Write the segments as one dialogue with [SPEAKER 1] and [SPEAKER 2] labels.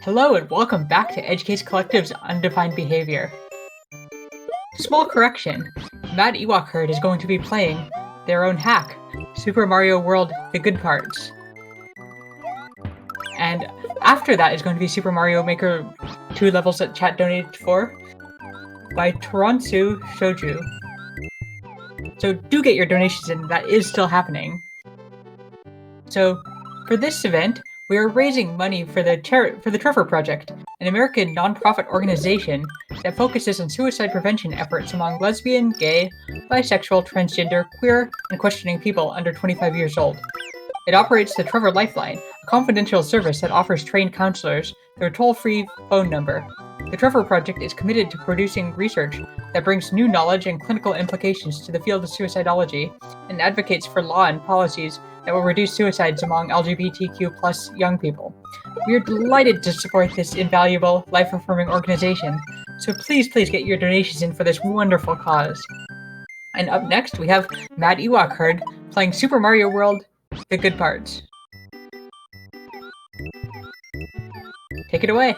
[SPEAKER 1] Hello and welcome back to EdgeCase Collective's Undefined Behaviour. Small correction, madewokherd is going to be playing their own hack, Super Mario World The Good Parts. And after that is going to be Super Mario Maker 2 levels that chat donated for by Toronsu Shoju. So do get your donations in, that is still happening. So for this event, we are raising money for the Trevor Project, an American nonprofit organization that focuses on suicide prevention efforts among lesbian, gay, bisexual, transgender, queer, and questioning people under 25 years old. It operates the Trevor Lifeline, a confidential service that offers trained counselors through a toll-free phone number. The Trevor Project is committed to producing research that brings new knowledge and clinical implications to the field of suicidology and advocates for law and policies that will reduce suicides among LGBTQ+ young people. We are delighted to support this invaluable, life-affirming organization, so please get your donations in for this wonderful cause. And up next, we have madewokherd playing Super Mario World The Good Parts. Take it away.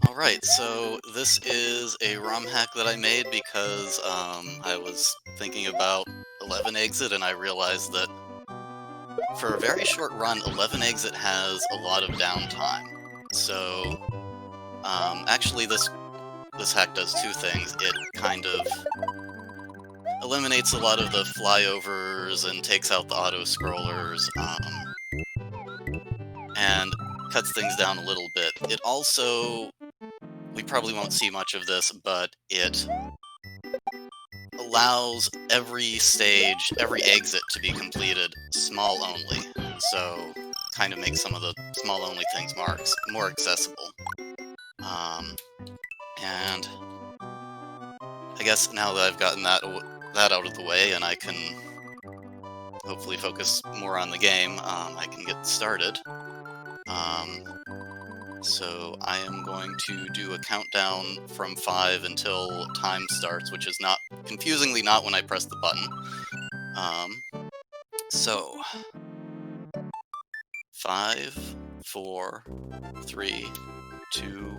[SPEAKER 2] Alright, so this is a ROM hack that I made because I was thinking about 11 Exit and I realized that for a very short run, 11 Exit has a lot of downtime. So, actually this hack does two things. It kind of eliminates a lot of the flyovers and takes out the auto-scrollers, and cuts things down a little bit. It also, we probably won't see much of this, but it allows every stage, every exit to be completed small only. So, kind of makes some of the small only things more accessible. And I guess now that I've gotten that out of the way and I can hopefully focus more on the game, I can get started. So I am going to do a countdown from 5 until time starts, which is confusingly not when I press the button. So 5, 4, 3, 2,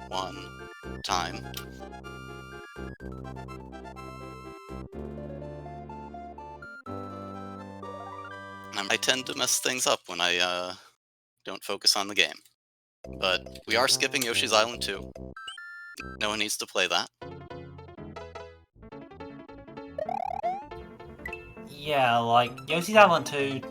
[SPEAKER 2] 1, time. I tend to mess things up when I don't focus on the game. But we are skipping Yoshi's Island 2. No one needs to play that.
[SPEAKER 3] Yeah, like, Yoshi's Island 2,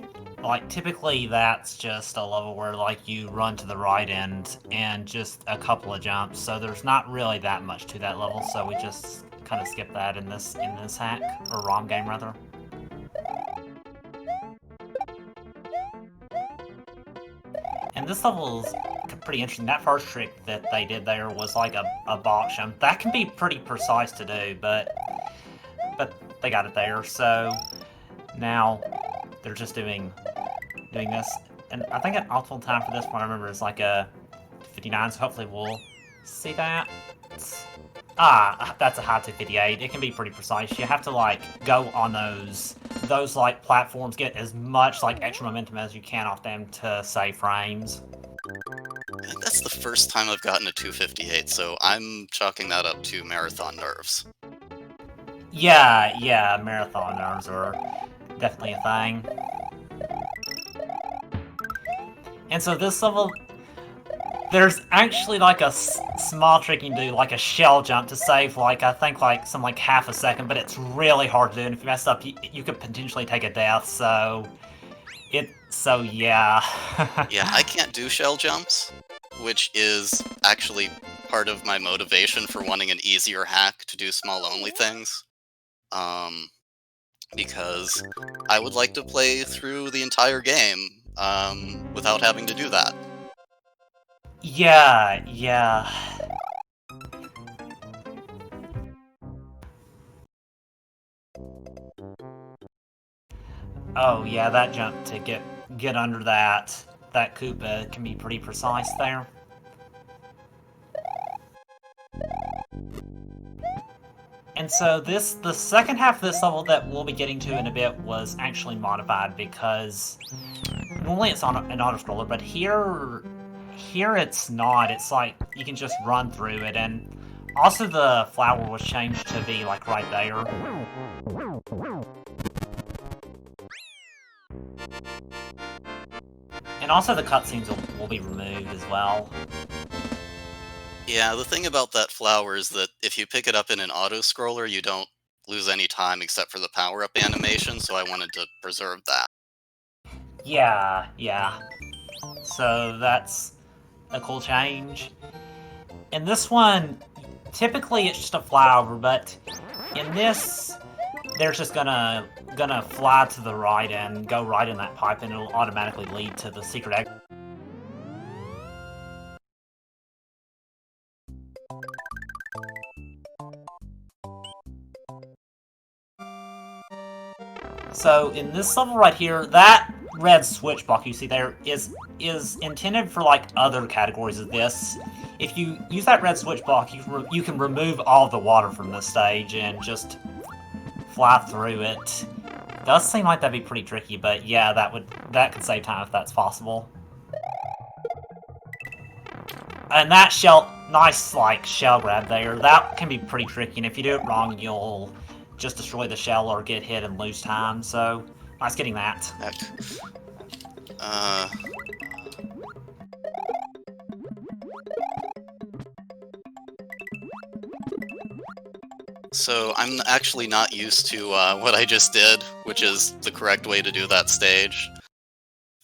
[SPEAKER 3] like, typically that's just a level where, like, you run to the right end and just a couple of jumps, so there's not really that much to that level, so we just kind of skip that in this hack, or ROM game, rather. And this level is pretty interesting. That first trick that they did there was like a box jump. That can be pretty precise to do, but they got it there, so now they're just doing this. And I think an optimal time for this one, I remember, is like a 59, so hopefully we'll see that. That's a high 258. It can be pretty precise. You have to, like, go on those like platforms, get as much like extra momentum as you can off them to save frames.
[SPEAKER 2] I think that's the first time I've gotten a 258, so I'm chalking that up to marathon nerves.
[SPEAKER 3] Yeah, marathon nerves are definitely a thing. And so this level, there's actually like a small trick you can do, like a shell jump to save, like, I think like some like half a second, but it's really hard to do, and if you mess up, you could potentially take a death, so yeah.
[SPEAKER 2] Yeah, I can't do shell jumps, which is actually part of my motivation for wanting an easier hack to do small only things. Because I would like to play through the entire game, without having to do that.
[SPEAKER 3] Yeah. Oh yeah, that jump to get under that Koopa can be pretty precise there. And so the second half of this level that we'll be getting to in a bit was actually modified because normally it's on an auto-scroller, but here here it's not. It's like you can just run through it, and also the flower was changed to be like right there. And also the cutscenes will be removed as well.
[SPEAKER 2] Yeah, the thing about that flower is that if you pick it up in an auto-scroller, you don't lose any time except for the power-up animation, so I wanted to preserve that.
[SPEAKER 3] Yeah. So that's a cool change. In this one, typically it's just a flower, but in this, they're just gonna fly to the right and go right in that pipe, and it'll automatically lead to the secret exit. So in this level right here, that red switch block you see there is intended for like other categories of this. If you use that red switch block, you can remove all the water from this stage and just fly through it. Does seem like that'd be pretty tricky, but yeah, that could save time if that's possible. And that nice like shell grab there, that can be pretty tricky, and if you do it wrong, you'll just destroy the shell or get hit and lose time, so nice getting that.
[SPEAKER 2] Heck. So I'm actually not used to what I just did, which is the correct way to do that stage.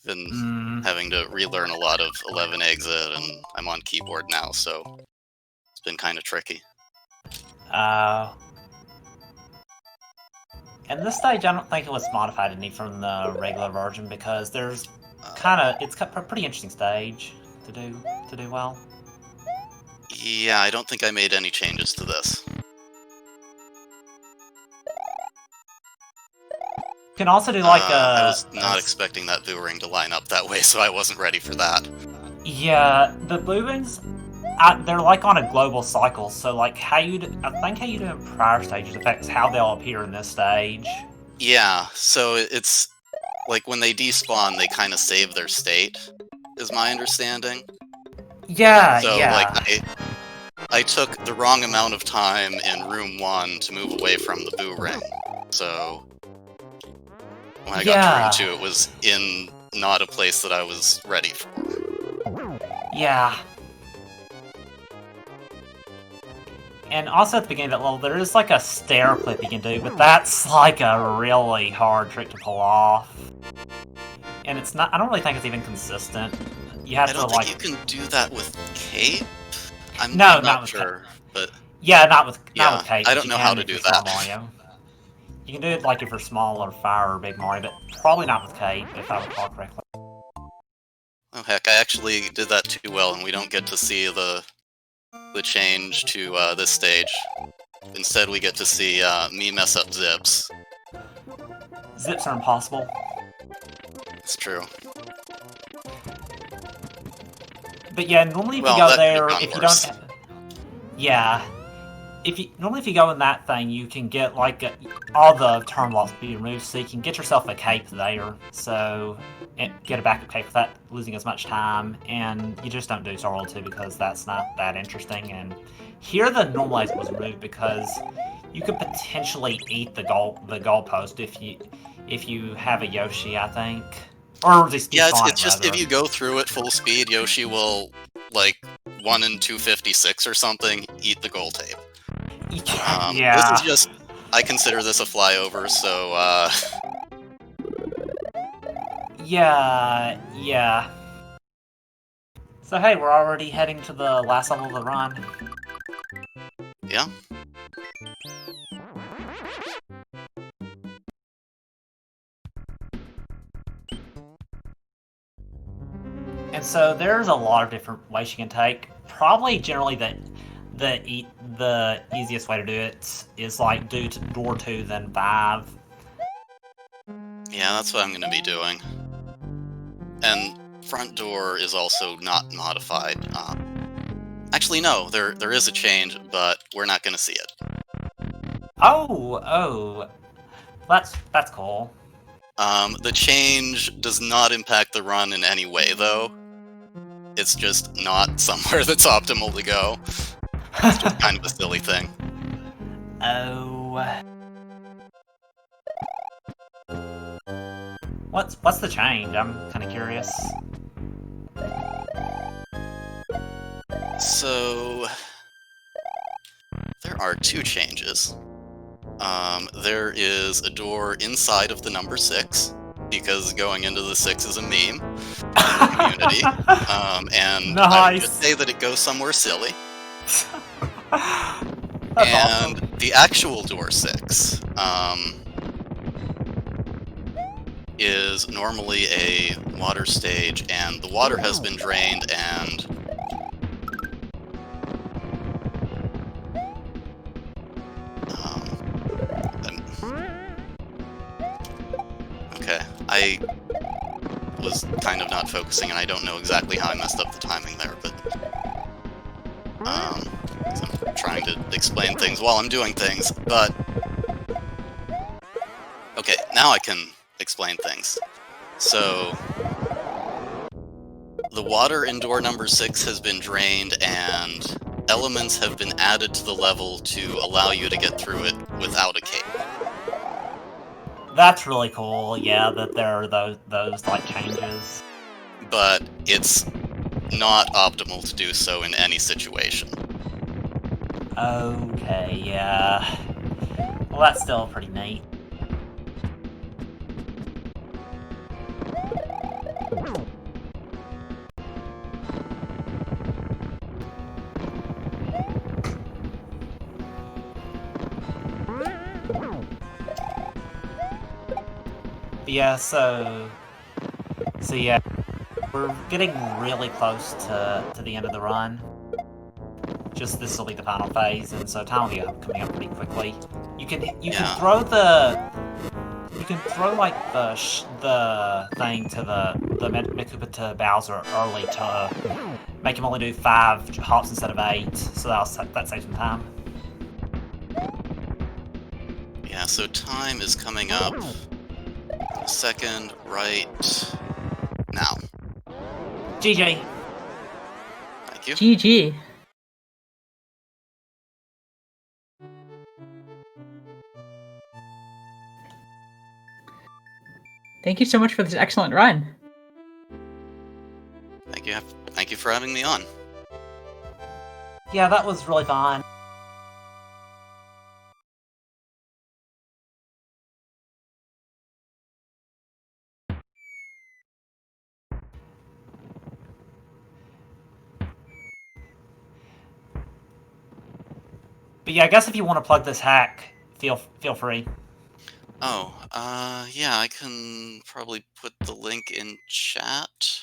[SPEAKER 2] Been having to relearn a lot of 11 exit, and I'm on keyboard now, so it's been kind of tricky.
[SPEAKER 3] And this stage, I don't think it was modified any from the regular version because there's it's a pretty interesting stage to do well.
[SPEAKER 2] Yeah, I don't think I made any changes to this.
[SPEAKER 3] You can also do like
[SPEAKER 2] I was not expecting that boo ring to line up that way, so I wasn't ready for that.
[SPEAKER 3] Yeah, the boo rings, they're like on a global cycle, so like I think how you do in prior stages affects how they'll appear in this stage.
[SPEAKER 2] Yeah, so it's like when they despawn, they kind of save their state, is my understanding.
[SPEAKER 3] Yeah,
[SPEAKER 2] so,
[SPEAKER 3] yeah.
[SPEAKER 2] like, I took the wrong amount of time in room 1 to move away from the boo ring, so when I got to room 2, it was in not a place that I was ready for.
[SPEAKER 3] Yeah. And also at the beginning of that level, there is like a stair clip you can do, but that's like a really hard trick to pull off. And it's not, I don't really think it's even consistent. You have
[SPEAKER 2] I don't
[SPEAKER 3] to like...
[SPEAKER 2] think you can do that with Cape? I'm
[SPEAKER 3] not
[SPEAKER 2] not
[SPEAKER 3] with
[SPEAKER 2] sure, but...
[SPEAKER 3] Yeah, not with Cape.
[SPEAKER 2] I don't know how to do that.
[SPEAKER 3] Mario. You can do it like if you're small or Fire or Big Mario, but probably not with Cape, if I recall correctly.
[SPEAKER 2] Oh heck, I actually did that too well, and we don't get to see the change to this stage. Instead, we get to see me mess up zips.
[SPEAKER 3] Zips are impossible.
[SPEAKER 2] It's true.
[SPEAKER 3] But yeah, normally if you go there, if you don't... Yeah. If you go in that thing, you can get like all the turn blocks be removed, so you can get yourself a cape there. So get a backup cape without losing as much time, and you just don't do Star World 2 because that's not that interesting. And here the normalize was removed because you could potentially eat the goalpost if you have a Yoshi, I think. Or just
[SPEAKER 2] yeah, it's just if you go through it full speed, Yoshi will like 1 in 256 or something eat the goal tape.
[SPEAKER 3] Yeah.
[SPEAKER 2] This is just, I consider this a flyover, so,
[SPEAKER 3] Yeah. So hey, we're already heading to the last level of the run.
[SPEAKER 2] Yeah.
[SPEAKER 3] And so there's a lot of different ways you can take. Probably generally the easiest way to do it is like do door 2 then 5.
[SPEAKER 2] Yeah, that's what I'm going to be doing. And front door is also not modified. Actually, no, there is a change, but we're not going to see it.
[SPEAKER 3] Oh, that's cool.
[SPEAKER 2] The change does not impact the run in any way, though. It's just not somewhere that's optimal to go. It's just kind of a silly thing.
[SPEAKER 3] Oh. What's the change? I'm kind of curious.
[SPEAKER 2] So there are two changes. There is a door inside of the number 6, because going into the 6 is a meme in the community. And I would just
[SPEAKER 3] Nice.
[SPEAKER 2] say that it goes somewhere silly.
[SPEAKER 3] That's
[SPEAKER 2] And
[SPEAKER 3] awesome.
[SPEAKER 2] the actual door 6 is normally a water stage, and the water has been drained, and okay, I was kind of not focusing, and I don't know exactly how I messed up the timing there, but so I'm trying to explain things while I'm doing things, but okay, now I can explain things. So the water in door number 6 has been drained, and elements have been added to the level to allow you to get through it without a cape.
[SPEAKER 3] That's really cool. Yeah, that there are those like changes.
[SPEAKER 2] But it's not optimal to do so in any situation.
[SPEAKER 3] Okay, yeah. Well, that's still pretty neat. Yeah, so yeah, we're getting really close to the end of the run. Just this will be the final phase, and so time will be coming up pretty quickly. You can
[SPEAKER 2] Yeah.
[SPEAKER 3] throw like the thing to the Mikuba to Bowser early to make him only do 5 hops instead of 8, so that saves him time.
[SPEAKER 2] Yeah, so time is coming up. A second, right now.
[SPEAKER 3] GG.
[SPEAKER 2] Thank you.
[SPEAKER 1] GG. Thank you so much for this excellent run.
[SPEAKER 2] Thank you for having me on.
[SPEAKER 3] Yeah, that was really fun. But yeah, I guess if you want to plug this hack, feel free.
[SPEAKER 2] Oh, yeah, I can probably put the link in chat.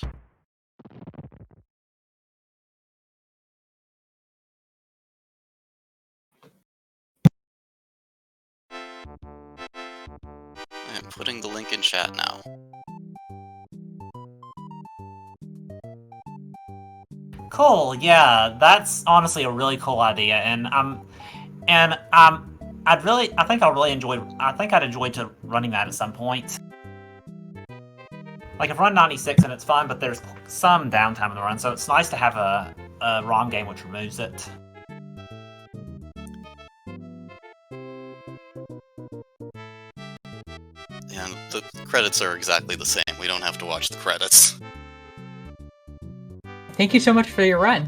[SPEAKER 2] I am putting the link in chat now.
[SPEAKER 3] Cool. Yeah, that's honestly a really cool idea, and I think I'd enjoy to running that at some point. Like, I've run 96 and it's fun, but there's some downtime in the run, so it's nice to have a ROM game which removes it.
[SPEAKER 2] And the credits are exactly the same. We don't have to watch the credits.
[SPEAKER 1] Thank you so much for your run.